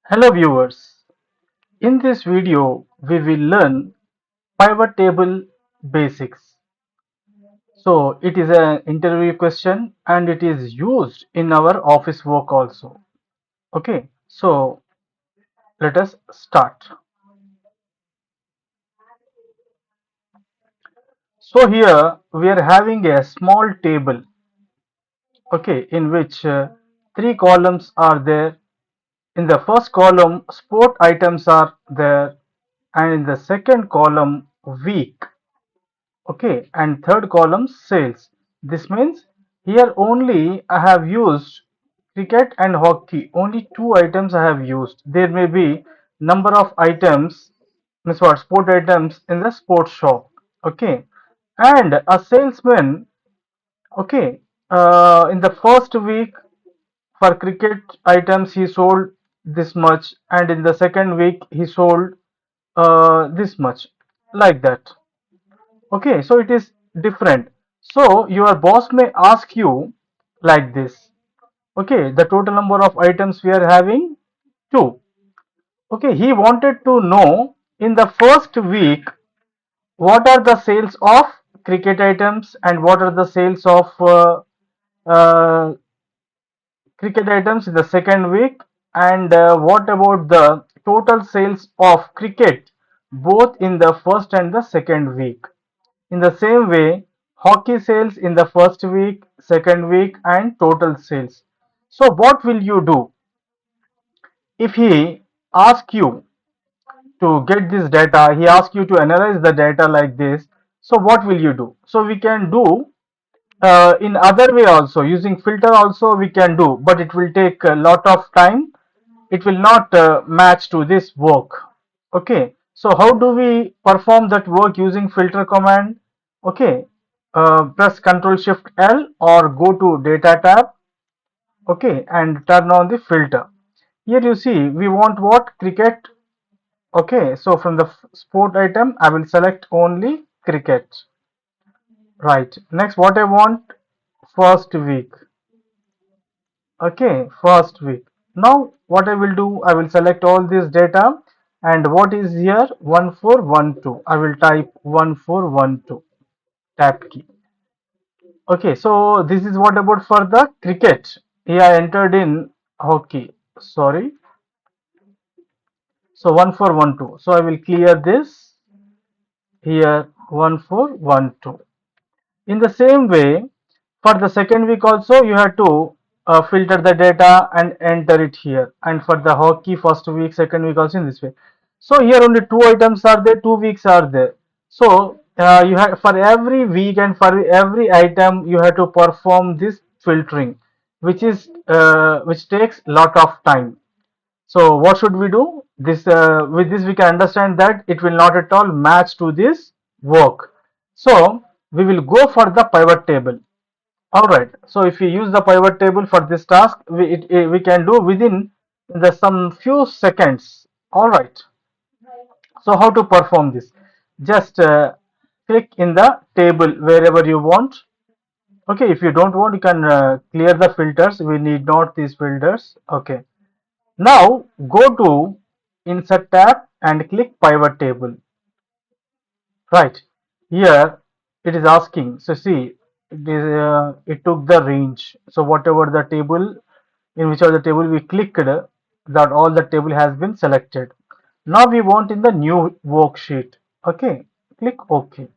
Hello viewers, in this video we will learn pivot table basics. So it is an interview question and it is used in our office work also. Okay, so let us start. So here we are having a small table, okay, in which three columns are there. In the first column, sport items are there, and in the second column, week. Okay, and third column sales. This means here only I have used cricket and hockey. Only two items I have used. There may be number of items, means what, sport items in the sports shop. Okay, and a salesman. Okay, in the first week for cricket items he sold this much, and in the second week he sold this much, like that. Okay, so it is different. So your boss may ask you like this. Okay, the total number of items we are having, two. Okay, he wanted to know in the first week what are the sales of cricket items and what are the sales of uh, cricket items in the second week, and what about the total sales of cricket both in the first and the second week. In the same way, hockey sales in the first week, second week, and total sales. So, what will you do if he asks you to get this data? He asks you to analyze the data like this. So, what will you do? So, we can do in other way also, using filter also we can do, but it will take a lot of time. It will not match to this work. Okay, so how do we perform that work using filter command? Okay, press Ctrl Shift L or go to data tab. Okay, and turn on the filter. Here you see we want what, cricket. Okay, so from the sport item I will select only cricket. Right, next what I want, first week. Okay, first week. Now what I will do, I will select all this data, and what is here, 1412. I will type 1412, tab key. Okay, so this is what about for the cricket. Here I entered in hockey. Sorry. So 1412. So I will clear this here, 1412. In the same way, for the second week also you have to filter the data and enter it here, and for the hockey first week, second week also in this way. So here only two items are there, 2 weeks are there. So you have, for every week and for every item you have to perform this filtering, which takes lot of time. So what should we do? This with this we can understand that it will not at all match to this work. So we will go for the pivot table. All right. So if we use the pivot table for this task, we can do within the some few seconds. All right. So how to perform this? Just click in the table wherever you want. Okay. If you don't want, you can clear the filters. We need not these filters. Okay. Now go to Insert tab and click Pivot Table. Right here, it is asking. So see, it took the range. So whatever the table, in whichever the table we clicked, that all the table has been selected. Now we want in the new worksheet. Okay, click OK.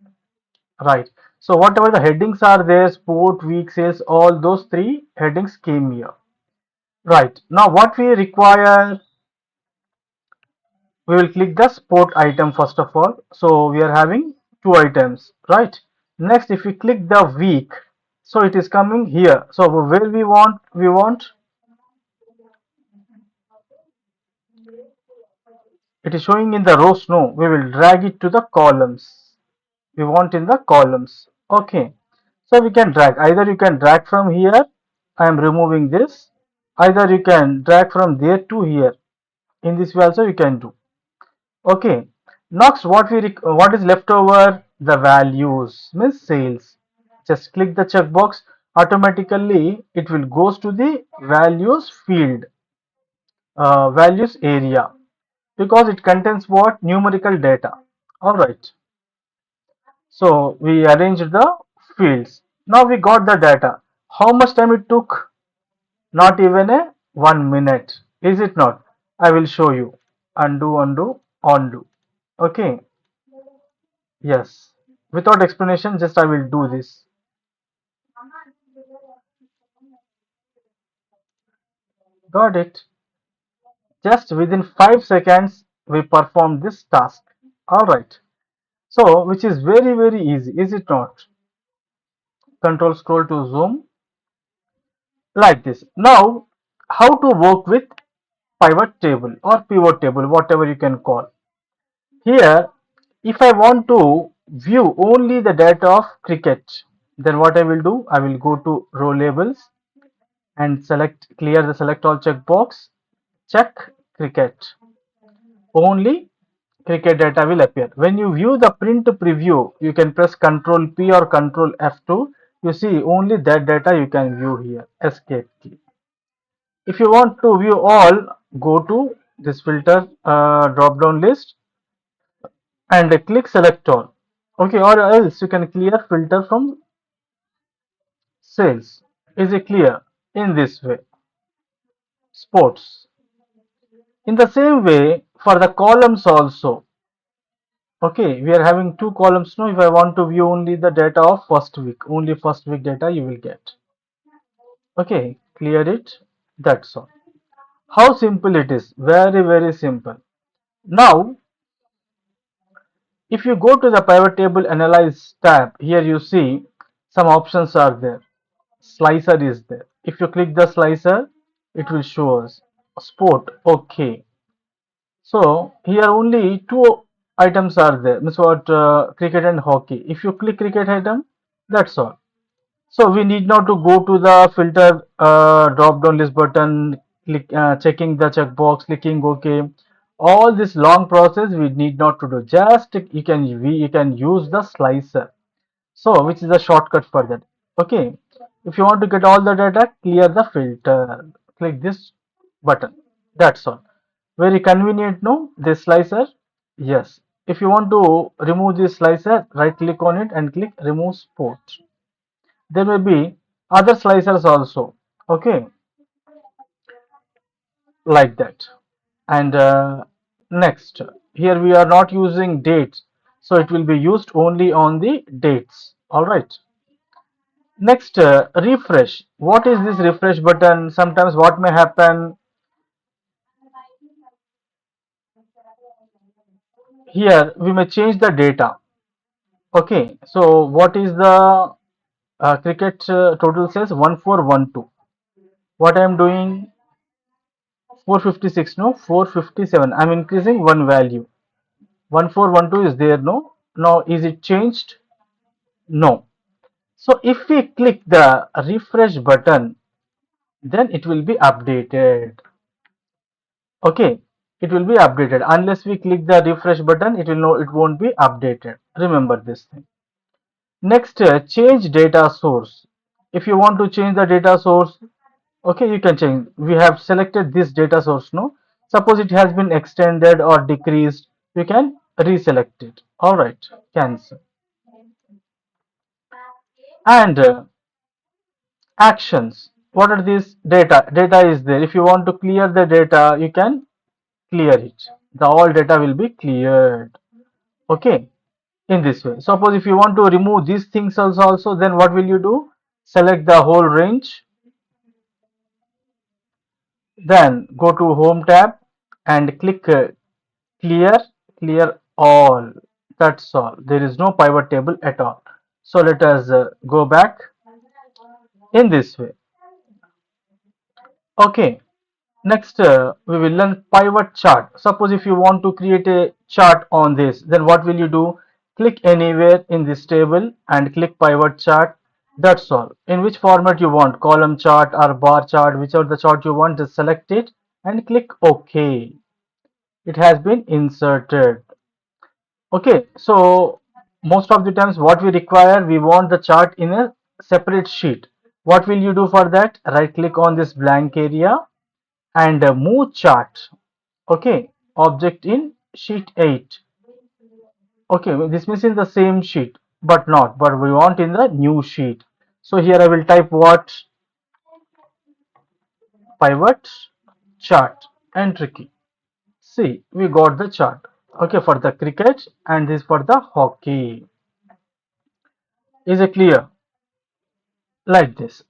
Right. So whatever the headings are there, sport, week, sales, all those three headings came here. Right. Now what we require, we will click the sport item first of all. So we are having two items, right? Next, if we click the week, so it is coming here. So where we want it is showing in the rows. No, we will drag it to the columns. We want in the columns. Okay, so we can drag, either you can drag from here. I am removing this. Either you can drag from there to here. In this way also you can do. Okay. Next, what is left over? The values, means sales. Just click the checkbox. Automatically, it will goes to the values field. values area because it contains what? Numerical data. Alright. So we arranged the fields. Now we got the data. How much time it took? Not even a 1 minute. Is it not? I will show you. Undo, undo, undo. Okay. Yes. Without explanation, just I will do this. Got it. Just within 5 seconds, we perform this task. Alright. So, which is very, very easy, is it not? Control scroll to zoom like this. Now, how to work with pivot table or pivot table, whatever you can call. Here, if I want to view only the data of cricket, then what I will do, I will go to row labels and select clear the select all checkbox, check cricket. Only cricket data will appear. When you view the print preview, you can press Ctrl P or Ctrl F2. You see only that data you can view here. Escape key. If you want to view all, go to this filter drop down list and click select all. Okay, or else you can clear filter from sales. Is it clear? In this way. Sports. In the same way, for the columns also. Okay, we are having two columns now. If I want to view only the data of first week, only first week data you will get. Okay, clear it. That's all. How simple it is. Very, very simple. Now, if you go to the pivot table analyze tab, here you see some options are there. Slicer is there. If you click the slicer, it will show us sport. Okay. So here only two items are there. Means what? Cricket and hockey. If you click cricket item, that's all. So we need not to go to the filter drop down list button, click checking the checkbox, clicking OK. All this long process we need not to do. Just you can use the slicer. So which is a shortcut for that. Okay. If you want to get all the data, clear the filter. Click this button. That's all. Very convenient, no? This slicer. Yes. If you want to remove this slicer, right click on it and click remove sport. There may be other slicers also. Okay, like that. And next, here we are not using dates, so it will be used only on the dates. All right. Next, refresh. What is this refresh button? Sometimes what may happen here, we may change the data. Okay, so what is the cricket total says 1412. What I am doing 456, no 457. I'm increasing one value. 1412 is there, no? Now is it changed? No. So if we click the refresh button, then it will be updated. Okay, it will be updated. Unless we click the refresh button, it won't be updated. Remember this thing. Next, change data source. If you want to change the data source, okay, you can change. We have selected this data source, no? Suppose it has been extended or decreased, you can reselect it. All right, cancel. And actions. What are these? Data is there. If you want to clear the data, you can clear it. The all data will be cleared. Okay, in this way. Suppose if you want to remove these things also, then what will you do? Select the whole range, then go to home tab and click clear, clear all. That's all. There is no pivot table at all. So let us go back in this way. Okay. Next, we will learn pivot chart. Suppose if you want to create a chart on this, then what will you do? Click anywhere in this table and click pivot chart. That's all. In which format you want, column chart or bar chart, whichever the chart you want, just select it and click OK. It has been inserted. Okay, so most of the times what we require, we want the chart in a separate sheet. What will you do for that? Right click on this blank area and move chart. Okay, object in sheet 8. Okay, well, this means in the same sheet, but not, but we want in the new sheet. So here I will type what? Pivot chart, enter key. See, we got the chart. Okay, for the cricket and this for the hockey. Is it clear? Like this.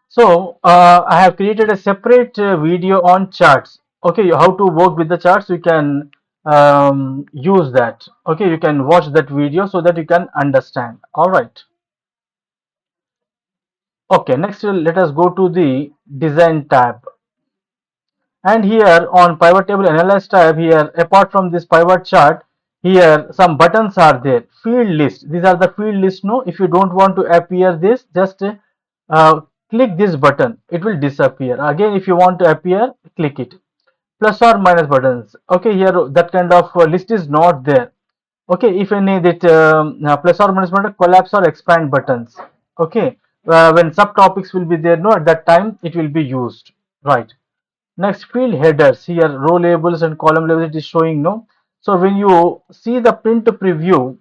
So I have created a separate video on charts. Okay, how to work with the charts, you can use that. Okay, you can watch that video so that you can understand. All right. Okay, next let us go to the design tab. And here on pivot table analyze tab, here apart from this pivot chart, here some buttons are there. Field list, these are the field list. No, if you don't want to appear this, just click this button, it will disappear. Again, if you want to appear, click it. Plus or minus buttons. Okay, here that kind of list is not there. Okay, if any that plus or minus button, collapse or expand buttons. Okay, when subtopics will be there, no, at that time it will be used, right? Next, field headers, here row labels and column labels it is showing, no. So when you see the print preview,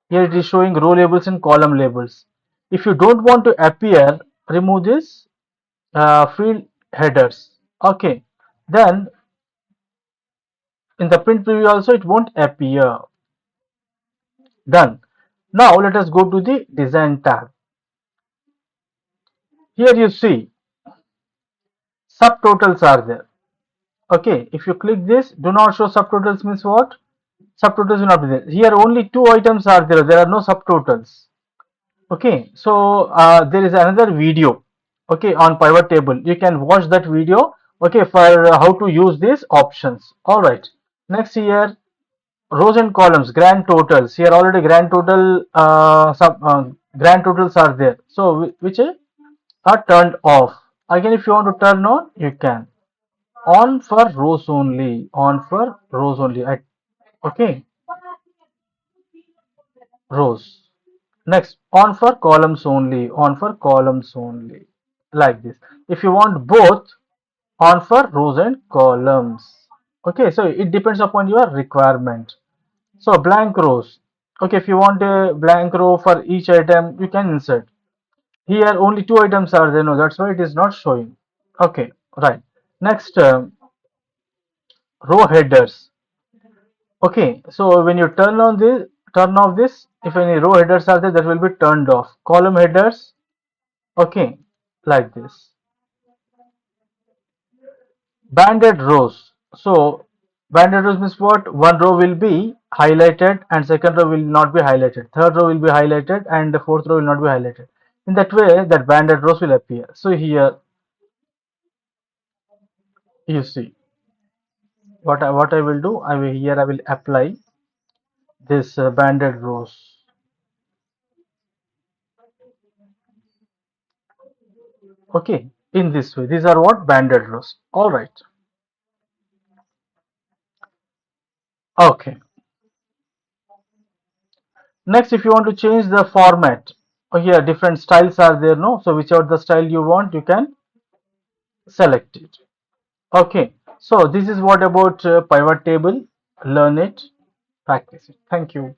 here it is showing row labels and column labels. If you don't want to appear, remove this field headers. Okay, then in the print preview also it won't appear. Done. Now let us go to the design tab. Here you see subtotals are there. Okay, if you click this, do not show subtotals means what? Subtotals will not be there. Here only two items are there. There are no subtotals. Okay, so there is another video. Okay, on pivot table. You can watch that video. Okay, for how to use these options. All right. Next here, rows and columns, grand totals. Here already grand totals are there. So which are turned off. Again, if you want to turn on, you can. On for rows only. On for rows only. Okay, rows. Next, on for columns only. On for columns only. Like this. If you want both, on for rows and columns. Okay, so it depends upon your requirement. So blank rows. Okay, if you want a blank row for each item, you can insert. Here only two items are there. No, that's why it is not showing. Okay, right. Next, row headers. Okay, so when you turn off this, if any row headers are there, that will be turned off. Column headers, okay, like this. Banded rows. So banded rows means what? One row will be highlighted and second row will not be highlighted. Third row will be highlighted and the fourth row will not be highlighted. In that way, that banded rows will appear. So here you see what I will do. I will apply this banded rows. Okay, in this way. These are what? Banded rows. All right. Okay. Next, if you want to change the format, here different styles are there, no? So whichever the style you want, you can select it. Okay. So this is what about pivot table. Learn it, practice it. Thank you.